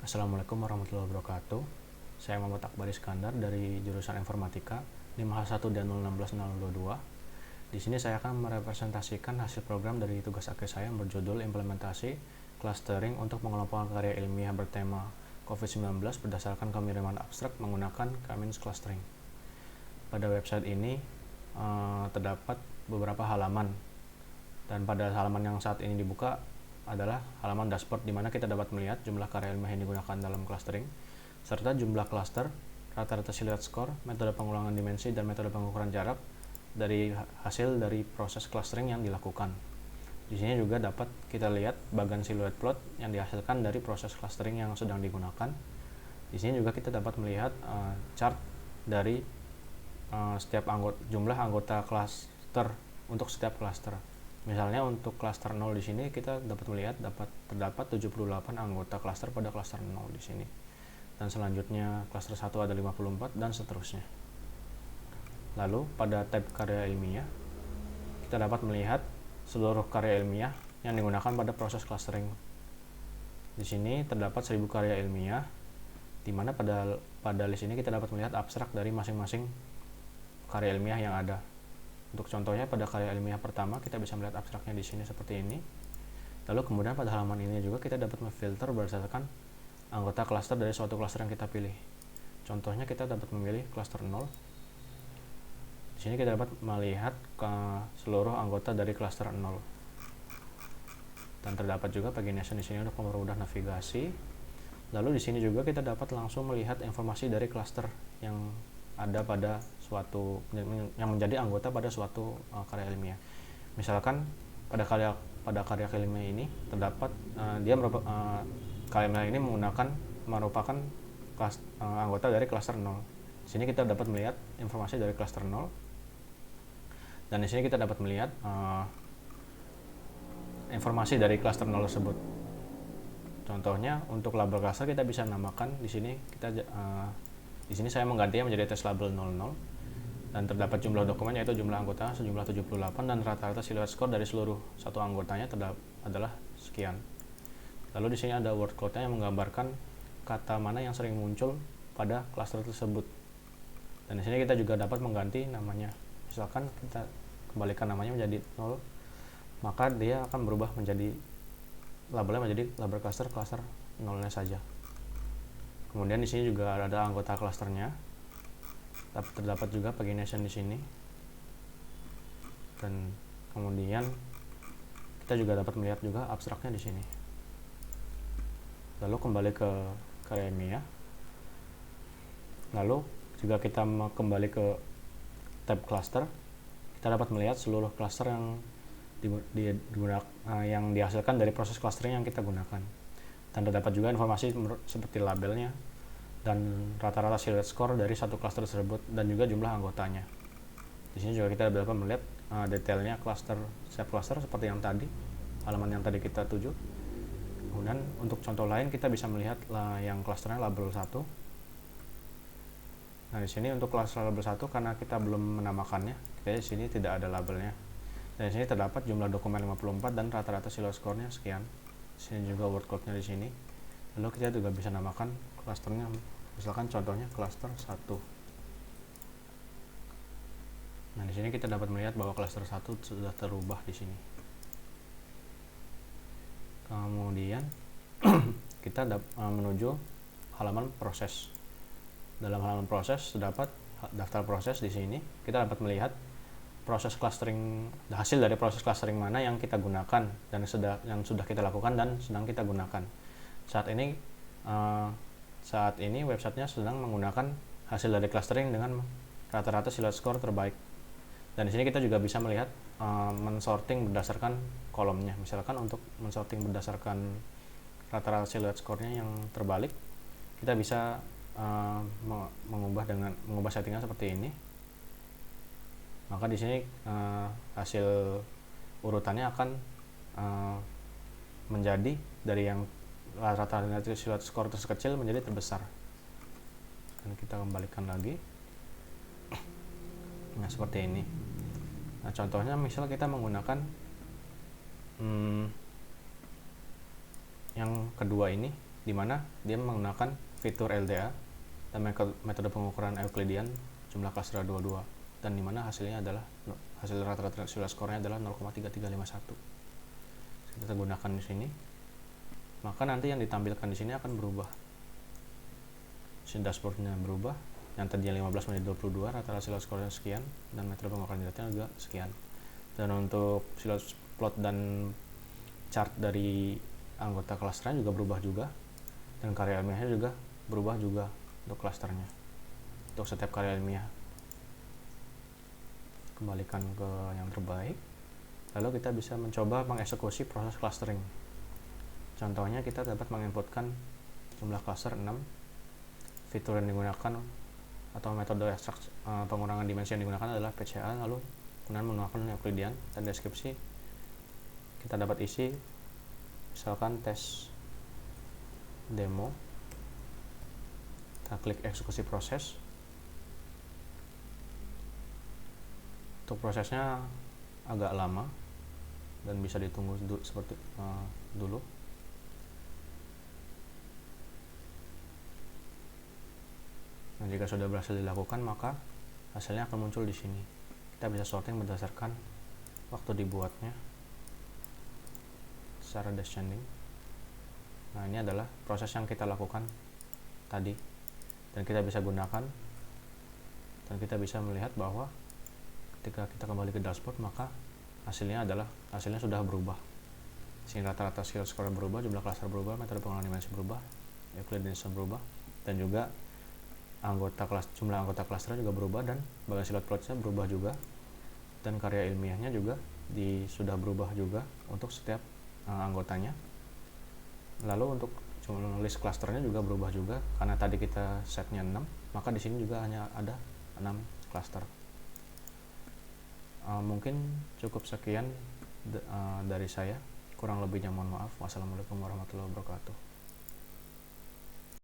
Assalamualaikum warahmatullahi wabarakatuh. Saya Muhammad Akbar Iskandar dari jurusan Informatika 5H1 dan 016022. Di sini saya akan merepresentasikan hasil program dari tugas akhir saya yang berjudul Implementasi Clustering untuk mengelompokkan karya ilmiah bertema COVID-19 berdasarkan kemiriman abstrak menggunakan K-means clustering. Pada website ini terdapat beberapa halaman, dan pada halaman yang saat ini dibuka adalah halaman dashboard di mana kita dapat melihat jumlah karya ilmiah yang digunakan dalam clustering, serta jumlah cluster, rata-rata silhouette score, metode pengulangan dimensi, dan metode pengukuran jarak dari hasil dari proses clustering yang dilakukan. Di sini juga dapat kita lihat bagan silhouette plot yang dihasilkan dari proses clustering yang sedang digunakan. Di sini juga kita dapat melihat chart dari setiap jumlah anggota cluster untuk setiap cluster. Misalnya untuk cluster 0 di sini kita dapat melihat terdapat 78 anggota cluster pada cluster 0 di sini. Dan selanjutnya cluster 1 ada 54 dan seterusnya. Lalu pada tab karya ilmiah kita dapat melihat seluruh karya ilmiah yang digunakan pada proses clustering. Di sini terdapat 1000 karya ilmiah, di mana pada list ini kita dapat melihat abstrak dari masing-masing karya ilmiah yang ada. Untuk contohnya pada karya ilmiah pertama kita bisa melihat abstraknya di sini seperti ini. Lalu kemudian pada halaman ini juga kita dapat memfilter berdasarkan anggota cluster dari suatu cluster yang kita pilih. Contohnya kita dapat memilih cluster 0. Di sini kita dapat melihat seluruh anggota dari cluster 0. Dan terdapat juga pagination di sini untuk mempermudah navigasi. Lalu di sini juga kita dapat langsung melihat informasi dari cluster yang ada pada suatu yang menjadi anggota pada suatu karya ilmiah. Misalkan pada karya ilmiah ini terdapat karya ilmiah ini merupakan anggota dari cluster 0. Di sini kita dapat melihat informasi dari cluster 0. Dan di sini kita dapat melihat informasi dari cluster 0 tersebut. Contohnya untuk label cluster kita bisa namakan di sini di sini saya menggantinya menjadi test label 00, dan terdapat jumlah dokumen yaitu jumlah anggota sejumlah 78 dan rata-rata silhouette score dari seluruh satu anggotanya adalah sekian. Lalu di sini ada word cloud-nya yang menggambarkan kata mana yang sering muncul pada cluster tersebut. Dan di sini kita juga dapat mengganti namanya. Misalkan kita kembalikan namanya menjadi 0, maka dia akan berubah menjadi labelnya menjadi label cluster 0-nya saja. Kemudian di sini juga ada anggota clusternya. Terdapat juga pagination di sini. Dan kemudian kita juga dapat melihat juga abstraknya di sini. Lalu kembali ke karya ilmiah. Lalu juga kita kembali ke tab cluster. Kita dapat melihat seluruh cluster yang dihasilkan dari proses clustering yang kita gunakan. Dan terdapat juga informasi seperti labelnya dan rata-rata silhouette score dari satu cluster tersebut dan juga jumlah anggotanya. Di sini juga kita dapat melihat detailnya setiap cluster seperti yang tadi, halaman yang tadi kita tuju. Kemudian untuk contoh lain kita bisa melihat yang clusternya label 1. Nah, di sini untuk cluster label 1 karena kita belum menamakannya, di sini tidak ada labelnya. Dan di sini terdapat jumlah dokumen 54 dan rata-rata silhouette score-nya sekian. Di sini juga word cloud-nya di sini. Lalu kita juga bisa namakan clusternya, misalkan contohnya cluster 1. Nah, di sini kita dapat melihat bahwa cluster 1 sudah terubah di sini. Kemudian kita menuju halaman proses. Dalam halaman proses terdapat daftar proses di sini. Kita dapat melihat proses clustering, hasil dari proses clustering mana yang kita gunakan dan yang sudah kita lakukan dan sedang kita gunakan. Saat ini websitenya sedang menggunakan hasil dari clustering dengan rata-rata silhouette score terbaik. Dan di sini kita juga bisa melihat mensorting berdasarkan kolomnya. Misalkan untuk mensorting berdasarkan rata-rata silhouette score-nya yang terbalik, kita bisa mengubah settingan seperti ini. Maka di sini hasil urutannya akan menjadi dari yang rata-rata silhouette score terkecil menjadi terbesar. Dan kita kembalikan lagi. Nah, seperti ini. Nah, contohnya misal kita menggunakan yang kedua ini, di mana dia menggunakan fitur LDA dan metode pengukuran Euclidean jumlah klaster 22, dan di mana hasil rata-rata sila skornya adalah 0,3351. Kita gunakan di sini, maka nanti yang ditampilkan di sini akan berubah. Dashboardnya berubah, yang tadinya 15 menjadi 22, rata-rata sila skornya sekian, dan metode pengukuran datanya juga sekian. Dan untuk sila plot dan chart dari anggota klasternya juga berubah juga, dan karya ilmiahnya juga berubah juga untuk klasternya, untuk setiap karya ilmiah. Kembalikan ke yang terbaik, lalu kita bisa mencoba mengeksekusi proses clustering. Contohnya kita dapat menginputkan jumlah cluster 6, fitur yang digunakan atau metode pengurangan dimensi yang digunakan adalah PCA, lalu kemudian menggunakan Euclidean, dan deskripsi kita dapat isi misalkan tes demo. Kita klik eksekusi proses. Untuk prosesnya agak lama dan bisa ditunggu seperti dulu. Nah, jika sudah berhasil dilakukan, maka hasilnya akan muncul di sini. Kita bisa sorting berdasarkan waktu dibuatnya secara descending. Nah, ini adalah proses yang kita lakukan tadi, dan kita bisa gunakan, dan kita bisa melihat bahwa ketika kita kembali ke dashboard, maka hasilnya sudah berubah. Sehingga rata-rata skill score berubah, jumlah klaster berubah, metode pengurangan dimensi berubah, Euclidean berubah, dan juga jumlah anggota klaster juga berubah, dan bagian slot plotnya berubah juga, dan karya ilmiahnya juga sudah berubah juga untuk setiap anggotanya. Lalu untuk list klasternya juga berubah juga, karena tadi kita setnya 6, maka di sini juga hanya ada 6 klaster. Mungkin cukup sekian dari saya, kurang lebihnya mohon maaf. Wassalamualaikum warahmatullahi wabarakatuh.